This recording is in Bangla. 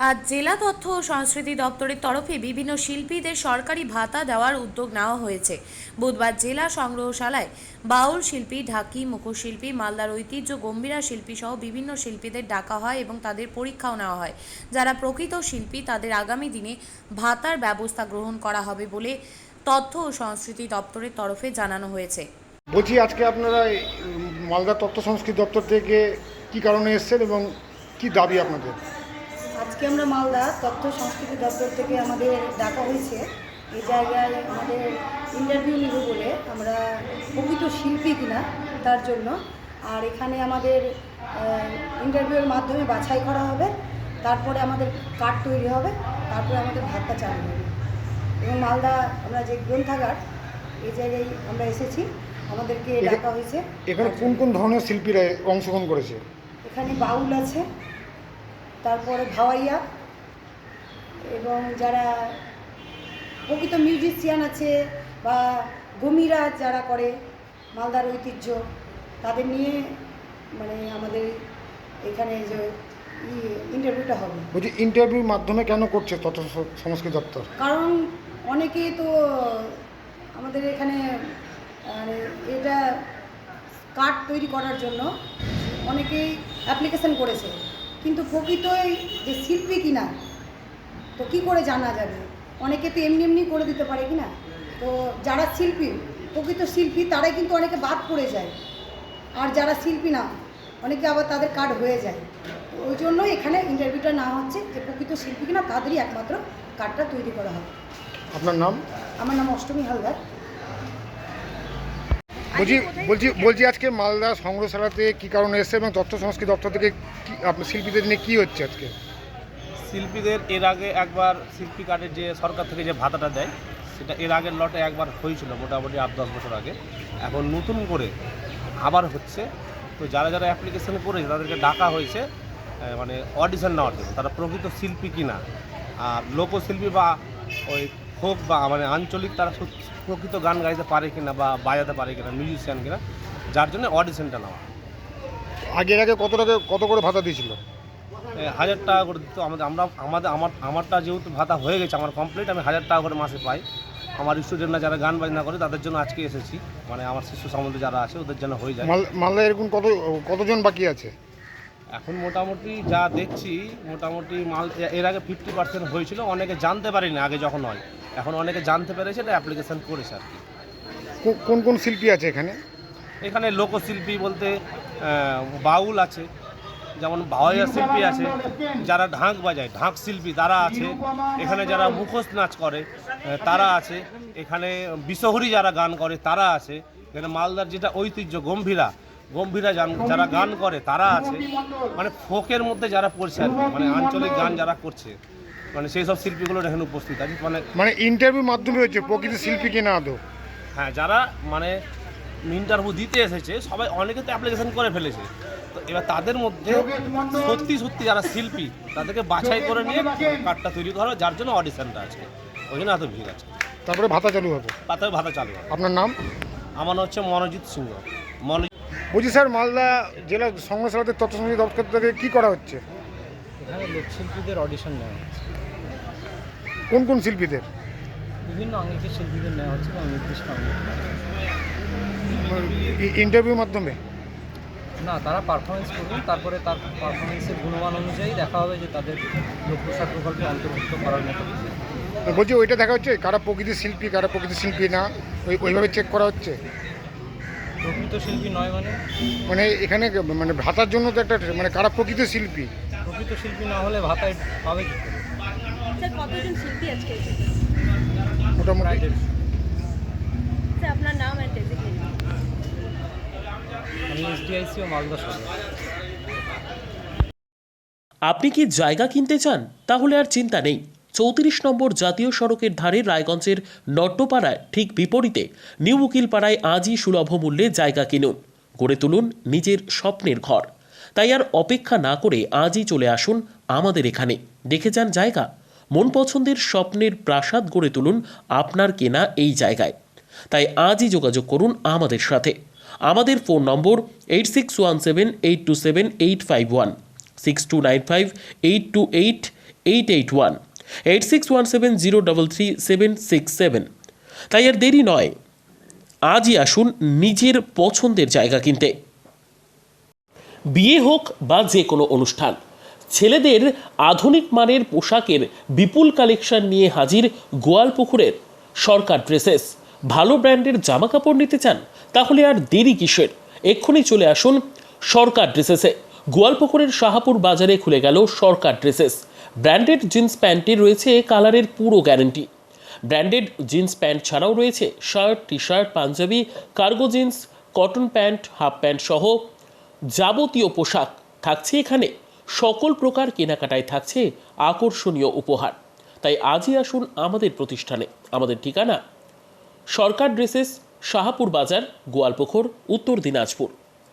আজ জেলা তথ্য ও সংস্কৃতি দপ্তরের তরফে বিভিন্ন শিল্পীদের সরকারি ভাতা দেওয়ার উদ্যোগ নেওয়া হয়েছে। বুধবার জেলা সংগ্রহশালায় বাউল শিল্পী, ঢাকি, মুখশিল্পী, মালদার ঐতিহ্য গম্ভীরা শিল্পী সহ বিভিন্ন শিল্পীদের ডাকা হয় এবং তাদের পরীক্ষাও নেওয়া হয়। যারা প্রকৃত শিল্পী তাদের আগামী দিনে ভাতার ব্যবস্থা গ্রহণ করা হবে বলে তথ্য ও সংস্কৃতি দপ্তরের তরফে জানানো হয়েছে। বলছি আজকে আপনারা মালদা তথ্য সংস্কৃতি দপ্তর থেকে কি কারণে এসেছেন এবং কি দাবি আপনাদের? আজকে আমরা মালদা তথ্য সংস্কৃতি দপ্তর থেকে আমাদের ডাকা হয়েছে। এই জায়গায় আমাদের ইন্টারভিউ নিব বলে, আমরা প্রকৃত শিল্পী কিনা তার জন্য। আর এখানে আমাদের ইন্টারভিউয়ের মাধ্যমে বাছাই করা হবে, তারপরে আমাদের কার্ড তৈরি হবে, তারপরে আমাদের ভাতটা চালু হবে। এবং মালদা আমরা যে গ্রন্থাগার, এই জায়গায় আমরা এসেছি, আমাদেরকে ডাকা হয়েছে। এখানে কোন কোন ধরনের শিল্পীরা অংশগ্রহণ করেছে? এখানে বাউল আছে, তারপরে ভাওয়াইয়া, এবং যারা প্রকৃত মিউজিশিয়ান আছে বা গমিরা যারা করে মালদার ঐতিহ্য, তাদের নিয়ে মানে আমাদের এখানে যে ইন্টারভিউটা হবে। বলছি ইন্টারভিউর মাধ্যমে কেন করছে তথ্য সংস্কৃতি দপ্তর? কারণ অনেকেই তো আমাদের এখানে মানে এটা কার্ড তৈরি করার জন্য অনেকেই অ্যাপ্লিকেশন করেছে, কিন্তু প্রকৃতই যে শিল্পী কিনা তো কী করে জানা যাবে? অনেকে তো এমনি এমনি করে দিতে পারে কিনা। তো যারা শিল্পী, প্রকৃত শিল্পী, তারাই কিন্তু অনেকে বাদ পড়ে যায়। আর যারা শিল্পী না, অনেকে আবার তাদের কার্ড হয়ে যায়। তো ওই জন্যই এখানে ইন্টারভিউটা নেওয়া হচ্ছে যে প্রকৃত শিল্পী কিনা তাদেরই একমাত্র কার্ডটা তৈরি করা হবে। আপনার নাম? আমার নাম অষ্টমী হালদার। বলছি আজকে মালদা সংগ্রহশালাতে কি কারণে এসেছে এবং তথ্য সংস্কৃতি দপ্তর থেকে কি আপনার শিল্পীদের নিয়ে কী হচ্ছে আজকে? শিল্পীদের এর আগে একবার শিল্পী কার্ডের যে সরকার থেকে যে ভাতাটা দেয়, সেটা এর আগের লটে একবার হয়েছিল, মোটামুটি 8-10 বছর আগে। এখন নতুন করে আবার হচ্ছে। তো যারা যারা অ্যাপ্লিকেশন করেছে তাদেরকে ডাকা হয়েছে মানে অডিশন নেওয়ার জন্য, তারা প্রকৃত শিল্পী কিনা, আর লোকশিল্পী বা ওই ফোক বা মানে আঞ্চলিক তারা প্রকৃত গান গাইতে পারে কিনা বা বাজাতে পারে কিনা, মিউজিশিয়ান কিনা, যার জন্য অডিশনটা নেওয়া। আগে কত করে ভাতা দিয়েছিল? 1000 টাকা করে দিত। আমারটা যেহেতু ভাতা হয়ে গেছে, আমার কমপ্লিট, আমি 1000 টাকা করে মাসে পাই। আমার স্টুডেন্টরা যারা গান বাজনা করে তাদের জন্য আজকে এসেছি, মানে আমার শিশু সম্বন্ধে যারা আছে ওদের জন্য হয়ে যায়। মালদা এরকম কতজন বাকি আছে এখন? মোটামুটি যা দেখছি, মোটামুটি এর আগে 50% হয়েছিল, অনেকে জানতে পারেনি আগে যখন হয়, এখন অনেকে জানতে পেরেছে, এটা অ্যাপ্লিকেশান করেছে আর কি। কোন কোন শিল্পী আছে এখানে? এখানে লোকশিল্পী বলতে বাউল আছে, যেমন ভাওয়াইয়া শিল্পী আছে, যারা ঢাক বাজায় ঢাক শিল্পী তারা আছে, এখানে যারা মুখোশ নাচ করে তারা আছে, এখানে বিশহরি যারা গান করে তারা আছে, এখানে মালদার যেটা ঐতিহ্য গম্ভীরা যারা গান করে তারা আছে, মানে ফোকের মধ্যে যারা পড়ছে আর কি, মানে আঞ্চলিক গান যারা করছে, মানে সেই সব শিল্পীগুলোর এখানে উপস্থিত আছে। মানে ইন্টারভিউর মাধ্যমে হচ্ছে প্রকৃত শিল্পী কিনা আদৌ? হ্যাঁ, যারা মানে ইন্টারভিউ দিতে এসেছে সবাই, অনেকে তো অ্যাপ্লিকেশন করে ফেলেছে। তো এবার তাদের মধ্যে সত্যি যারা শিল্পী তাদেরকে বাছাই করে নিয়ে কার্ডটা তৈরি করা, যার জন্য অডিশনটা আছে, ওই জন্য এত ভিড় আছে। তারপরে ভাতা চালু হবে? ভাতা চালু হবে। আপনার নাম? আমার হচ্ছে মনোজিৎ সিংহ। বলছি স্যার, মালদা জেলা সংগ্রহশালাতে তথ্য সংস্কৃতি দপ্তর থেকে কী করা হচ্ছে? এখানে লোকশিল্পীদের অডিশন নেওয়া হচ্ছে। কোন কোন শিল্পীদের? বিভিন্ন আঙ্গিকের শিল্পীদের নেওয়া হচ্ছে এবং নির্দিষ্ট ইন্টারভিউর মাধ্যমে? না, তারা পারফরমেন্স করবেন, তারপরে তার পারফরমেন্সের গুণমান অনুযায়ী দেখা হবে যে তাদের লোকপ্রসাদ প্রকল্পে অন্তর্ভুক্ত করার মতো। বলছি ওইটা দেখা হচ্ছে কারা প্রকৃত শিল্পী কারা প্রকৃত শিল্পী না, ওইভাবে চেক করা হচ্ছে? প্রকৃত শিল্পী নয় মানে এখানে মানে ভাতার জন্য তো একটা মানে কারা প্রকৃত শিল্পী? প্রকৃত শিল্পী না হলে ভাতায় পাবে কি করে? স্যার, কতজন শিল্পী আজকে? মোটামুটি। স্যার, আপনার নাম আর ডেজিগনেশন? আমি এসডিআইসি ও মালদা সদর। আপনি কি জায়গা কিনতে চান? তাহলে আর চিন্তা নেই। 34 নম্বর জাতীয় সড়কের ধারে রায়গঞ্জের নট্টপাড়ায় ঠিক বিপরীতে নিউ উকিলপাড়ায় আজই সুলভ মূল্যে জায়গা কিনুন, গড়ে তুলুন নিজের স্বপ্নের ঘর। তাই আর অপেক্ষা না করে আজই চলে আসুন আমাদের এখানে, দেখে যান জায়গা। মন পছন্দের স্বপ্নের প্রাসাদ গড়ে তুলুন আপনার কেনা এই জায়গায়। তাই আজই যোগাযোগ করুন আমাদের সাথে। আমাদের ফোন নম্বর 8617827851, 62958288 881 8617033767। তাই আর দেরি নয়, আজই আসুন নিজের পছন্দের জায়গা কিনতে। বিয়ে হোক বা যে কোনো অনুষ্ঠান, ছেলেদের আধুনিক মানের পোশাকের বিপুল কালেকশন নিয়ে হাজির গোয়ালপুকুরের সরকার ড্রেসেস। ভালো ব্র্যান্ডের জামা কাপড় নিতে চান? তাহলে আর দেরি কিসের? এক্ষুনি চলে আসুন সরকার ড্রেসেসে। গোয়ালপুকুরের শাহাপুর বাজারে খুলে গেল সরকার ড্রেসেস। ব্র্যান্ডেড জিন্স প্যান্টে রয়েছে কালারের পুরো গ্যারান্টি। ব্র্যান্ডেড জিন্স প্যান্ট ছাড়াও রয়েছে shirt, T shirt, panjabi, cargo jeans, cotton pant, half pant সহ যাবতীয় পোশাক থাকছে এখানে। সকল প্রকার কেনাকাটায় থাকছে আকর্ষণীয় উপহার। তাই আজই আসুন আমাদের প্রতিষ্ঠানে। আমাদের ঠিকানা সরকার ড্রেসেস, শাহাপুর বাজার, গোয়ালপুকুর, উত্তর দিনাজপুর।